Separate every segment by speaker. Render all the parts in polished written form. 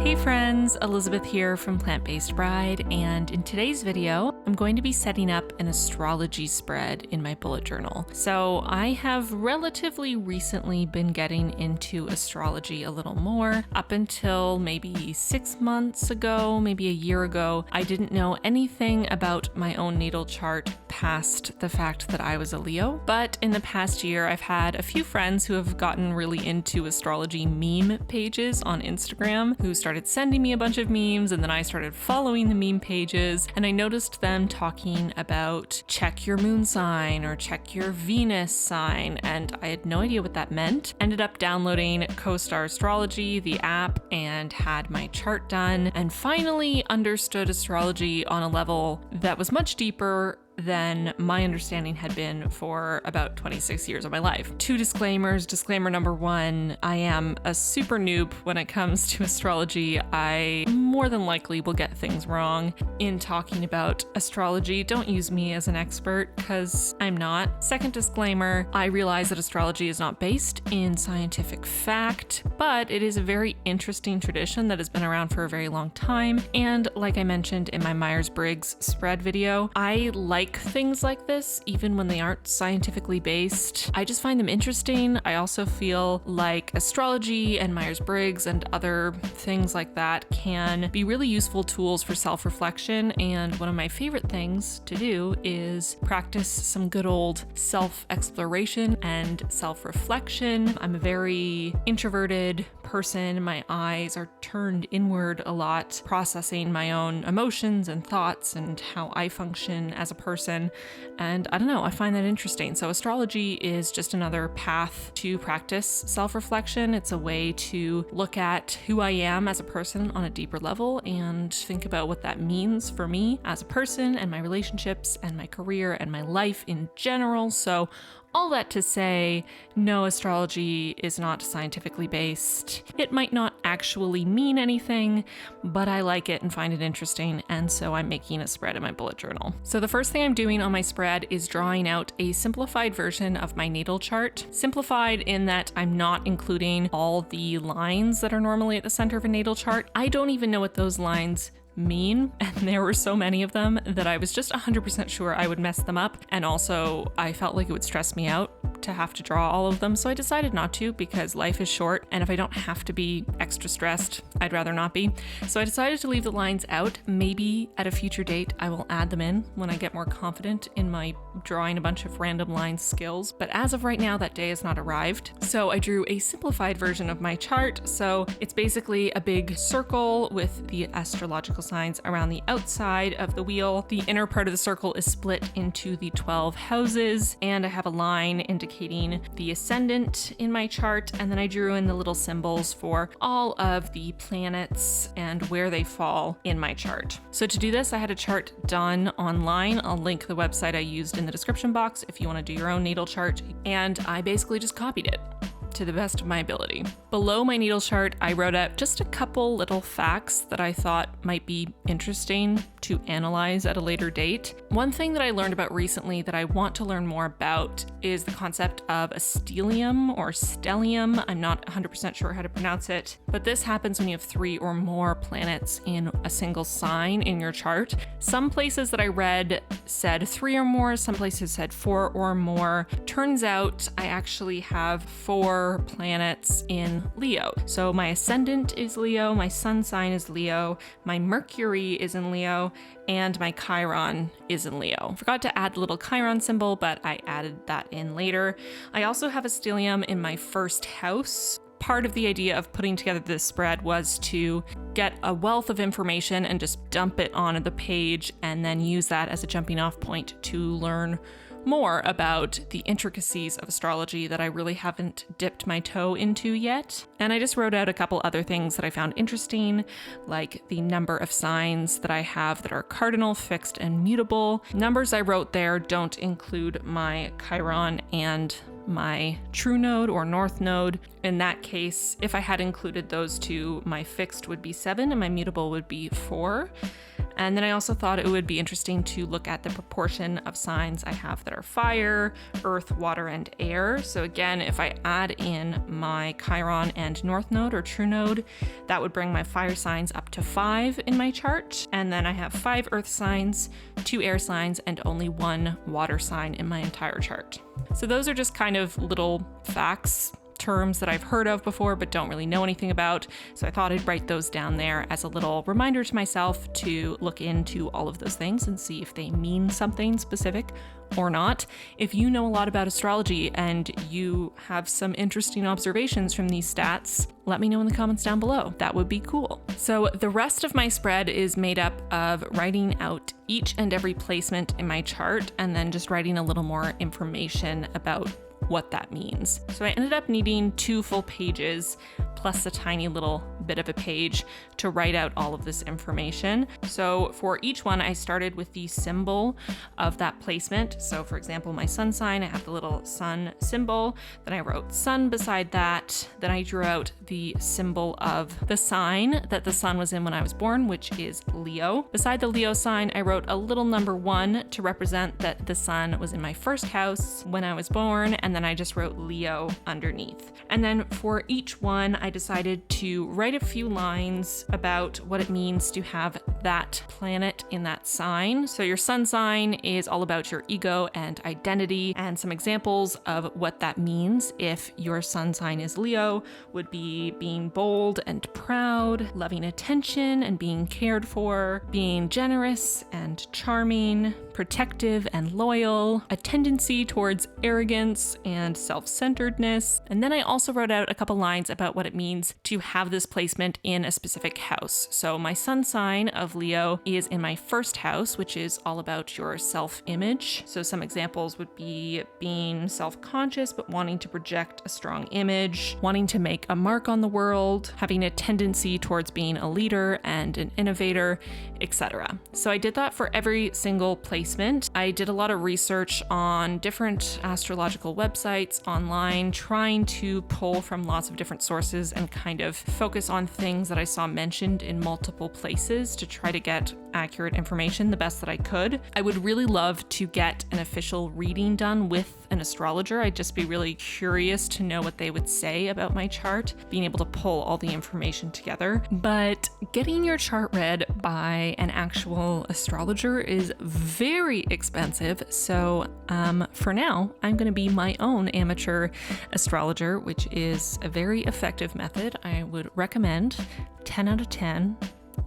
Speaker 1: Hey friends, Elizabeth here from Plant-Based Bride, and in today's video, I'm going to be setting up an astrology spread in my bullet journal. So I have relatively recently been getting into astrology a little more. Up until maybe 6 months ago, maybe a year ago, I didn't know anything about my own natal chart past the fact that I was a Leo. But in the past year, I've had a few friends who have gotten really into astrology meme pages on Instagram who started sending me a bunch of memes, and then I started following the meme pages, and I noticed them talking about check your moon sign or check your Venus sign, and I had no idea what that meant. Ended up downloading CoStar Astrology, the app, and had my chart done, and finally understood astrology on a level that was much deeper than my understanding had been for about 26 years of my life. 2 disclaimers. Disclaimer number 1, I am a super noob when it comes to astrology. I more than likely will get things wrong in talking about astrology. Don't use me as an expert, because I'm not. Second disclaimer, I realize that astrology is not based in scientific fact, but it is a very interesting tradition that has been around for a very long time. And like I mentioned in my Myers-Briggs spread video, I like things like this, even when they aren't scientifically based. I just find them interesting. I also feel like astrology and Myers-Briggs and other things like that can be really useful tools for self-reflection. And one of my favorite things to do is practice some good old self-exploration and self-reflection. I'm a very introverted person. My eyes are turned inward a lot, processing my own emotions and thoughts and how I function as a person. And I don't know, I find that interesting. So astrology is just another path to practice self-reflection. It's a way to look at who I am as a person on a deeper level and think about what that means for me as a person and my relationships and my career and my life in general. So all that to say, no, astrology is not scientifically based. It might not actually mean anything, but I like it and find it interesting, and so I'm making a spread in my bullet journal. So the first thing I'm doing on my spread is drawing out a simplified version of my natal chart. Simplified in that I'm not including all the lines that are normally at the center of a natal chart. I don't even know what those lines mean, and there were so many of them that I was just 100% sure I would mess them up, and also I felt like it would stress me out to have to draw all of them, so I decided not to, because life is short, and if I don't have to be extra stressed, I'd rather not be. So I decided to leave the lines out. Maybe at a future date I will add them in when I get more confident in my drawing a bunch of random lines skills, but as of right now that day has not arrived. So I drew a simplified version of my chart. So it's basically a big circle with the astrological signs around the outside of the wheel. The inner part of the circle is split into the 12 houses, and I have a line indicating the ascendant in my chart, and then I drew in the little symbols for all of the planets and where they fall in my chart. So to do this, I had a chart done online. I'll link the website I used in the description box if you want to do your own natal chart, and I basically just copied it to the best of my ability. Below my natal chart, I wrote out just a couple little facts that I thought might be interesting to analyze at a later date. One thing that I learned about recently that I want to learn more about is the concept of a stellium or stellium. I'm not 100% sure how to pronounce it, but this happens when you have 3 or more planets in a single sign in your chart. Some places that I read said 3 or more, some places said 4 or more. Turns out I actually have 4 planets in Leo. So my ascendant is Leo, my sun sign is Leo, my Mercury is in Leo, and my Chiron is in Leo. Forgot to add the little Chiron symbol, but I added that in later. I also have a stellium in my first house. Part of the idea of putting together this spread was to get a wealth of information and just dump it onto the page and then use that as a jumping off point to learn more about the intricacies of astrology that I really haven't dipped my toe into yet. And I just wrote out a couple other things that I found interesting, like the number of signs that I have that are cardinal, fixed, and mutable. Numbers I wrote there don't include my Chiron and my true node or north node. In that case, if I had included those two, my fixed would be 7 and my mutable would be 4. And then I also thought it would be interesting to look at the proportion of signs I have that are fire, earth, water, and air. So again, if I add in my Chiron and North Node or True Node, that would bring my fire signs up to 5 in my chart. And then I have 5 earth signs, 2 air signs, and only 1 water sign in my entire chart. So those are just kind of little facts, terms that I've heard of before but don't really know anything about. So I thought I'd write those down there as a little reminder to myself to look into all of those things and see if they mean something specific or not. If you know a lot about astrology and you have some interesting observations from these stats, let me know in the comments down below. That would be cool. So the rest of my spread is made up of writing out each and every placement in my chart and then just writing a little more information about what that means. So I ended up needing 2 full pages plus a tiny little bit of a page to write out all of this information. So for each one, I started with the symbol of that placement. So for example, my sun sign, I have the little sun symbol. Then I wrote sun beside that. Then I drew out the symbol of the sign that the sun was in when I was born, which is Leo. Beside the Leo sign, I wrote a little number 1 to represent that the sun was in my first house when I was born. And then I just wrote Leo underneath. And then for each one, I decided to write a few lines about what it means to have that planet in that sign. So your sun sign is all about your ego and identity, and some examples of what that means if your sun sign is Leo would be being bold and proud, loving attention and being cared for, being generous and charming, protective and loyal, a tendency towards arrogance and self-centeredness. And then I also wrote out a couple lines about what it means to have this placement in a specific house. So my sun sign of Leo is in my first house, which is all about your self-image. So some examples would be being self-conscious but wanting to project a strong image, wanting to make a mark on the world, having a tendency towards being a leader and an innovator, etc. So I did that for every single placement. I did a lot of research on different astrological websites online, trying to pull from lots of different sources and kind of focus on things that I saw mentioned in multiple places to try to get accurate information the best that I could. I would really love to get an official reading done with an astrologer. I'd just be really curious to know what they would say about my chart, being able to pull all the information together. But getting your chart read by an actual astrologer is very expensive. So for now, I'm going to be my own amateur astrologer, which is a very effective method. I would recommend. 10 out of 10.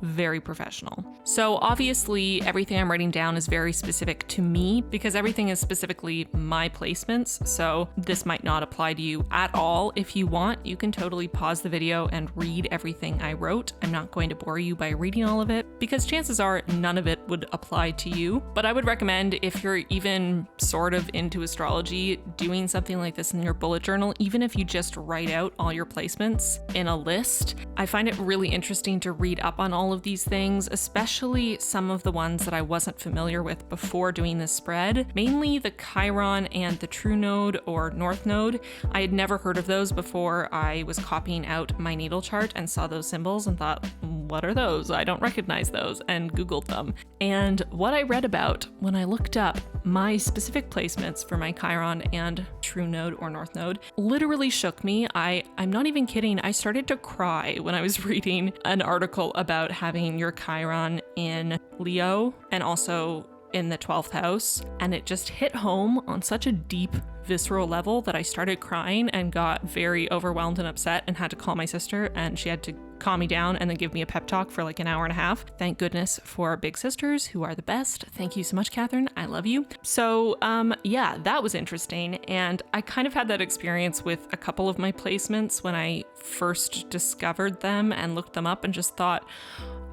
Speaker 1: Very professional. So obviously everything I'm writing down is very specific to me because everything is specifically my placements. So this might not apply to you at all. If you want, you can totally pause the video and read everything I wrote. I'm not going to bore you by reading all of it because chances are none of it would apply to you. But I would recommend, if you're even sort of into astrology, doing something like this in your bullet journal, even if you just write out all your placements in a list. I find it really interesting to read up on all of these things, especially some of the ones that I wasn't familiar with before doing this spread, mainly the Chiron and the True Node or North Node. I had never heard of those before I was copying out my natal chart and saw those symbols and thought, what are those? I don't recognize those, and Googled them. And what I read about when I looked up my specific placements for my Chiron and True Node or North Node literally shook me. I'm not even kidding. I started to cry when I was reading an article about having your Chiron in Leo and also in the 12th house. And it just hit home on such a deep, visceral level that I started crying and got very overwhelmed and upset and had to call my sister, and she had to calm me down and then give me a pep talk for like an hour and a half. Thank goodness for big sisters who are the best. Thank you so much, Catherine. I love you. So yeah, that was interesting. And I kind of had that experience with a couple of my placements when I first discovered them and looked them up and just thought,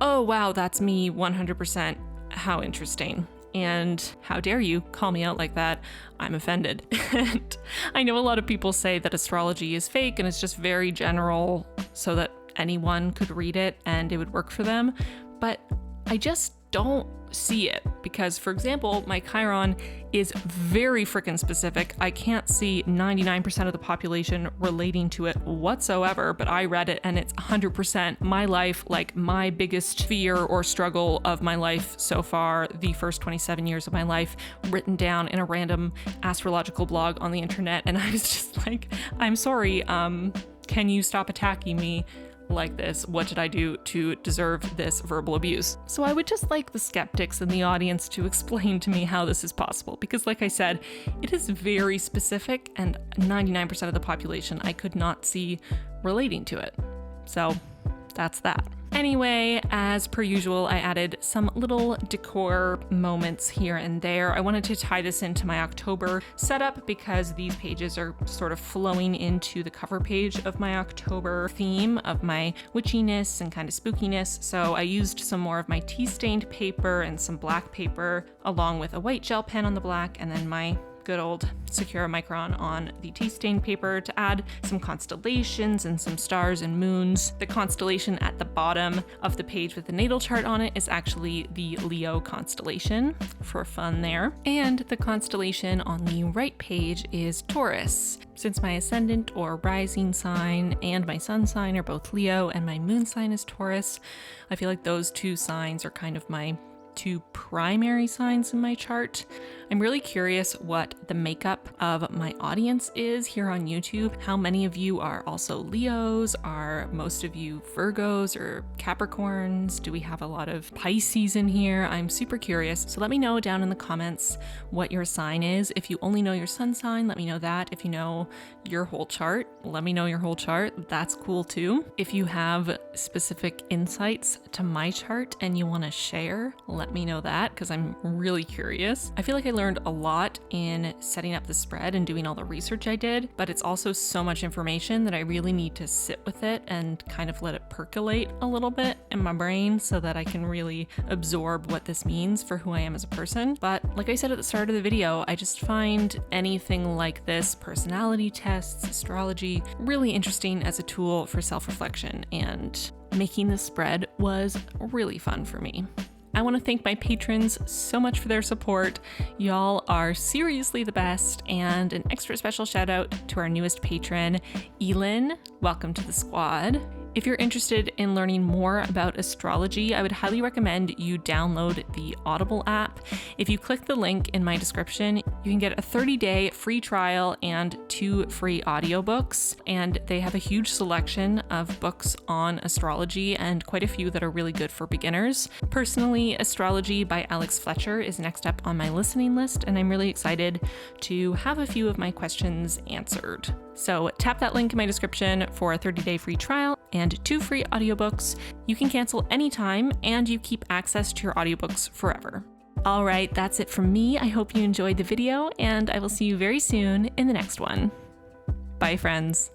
Speaker 1: oh wow, that's me 100%. How interesting. And how dare you call me out like that? I'm offended. And I know a lot of people say that astrology is fake and it's just very general so that anyone could read it and it would work for them. But I just don't see it because, for example, my Chiron is very freaking specific. I can't see 99% of the population relating to it whatsoever, but I read it and it's 100% my life, like my biggest fear or struggle of my life so far, the first 27 years of my life, written down in a random astrological blog on the internet. And I was just like, I'm sorry, can you stop attacking me like this? What did I do to deserve this verbal abuse? So I would just like the skeptics in the audience to explain to me how this is possible, because like I said, it is very specific and 99% of the population I could not see relating to it. So that's that. Anyway, as per usual, I added some little decor moments here and there. I wanted to tie this into my October setup because these pages are sort of flowing into the cover page of my October theme of my witchiness and kind of spookiness. So I used some more of my tea-stained paper and some black paper along with a white gel pen on the black, and then my good old Sakura Micron on the tea-stained paper to add some constellations and some stars and moons. The constellation at the bottom of the page with the natal chart on it is actually the Leo constellation, for fun there. And the constellation on the right page is Taurus. Since my ascendant or rising sign and my sun sign are both Leo and my moon sign is Taurus, I feel like those two signs are kind of my two primary signs in my chart. I'm really curious what the makeup of my audience is here on YouTube. How many of you are also Leos? Are most of you Virgos or Capricorns? Do we have a lot of Pisces in here? I'm super curious. So let me know down in the comments what your sign is. If you only know your sun sign, let me know that. If you know your whole chart, let me know your whole chart. That's cool too. If you have specific insights to my chart and you want to share, let me know that, because I'm really curious. I feel like I learned a lot in setting up the spread and doing all the research I did, but it's also so much information that I really need to sit with it and kind of let it percolate a little bit in my brain so that I can really absorb what this means for who I am as a person. But like I said at the start of the video, I just find anything like this, personality tests, astrology, really interesting as a tool for self-reflection, and making this spread was really fun for me. I want to thank my patrons so much for their support. Y'all are seriously the best, and an extra special shout out to our newest patron, Elin. Welcome to the squad. If you're interested in learning more about astrology, I would highly recommend you download the Audible app. If you click the link in my description, you can get a 30-day free trial and 2 free audiobooks. And they have a huge selection of books on astrology and quite a few that are really good for beginners. Personally, Astrology by Alex Fletcher is next up on my listening list, and I'm really excited to have a few of my questions answered. So tap that link in my description for a 30-day free trial and 2 free audiobooks. You can cancel anytime, and you keep access to your audiobooks forever. All right, that's it from me. I hope you enjoyed the video, and I will see you very soon in the next one. Bye, friends.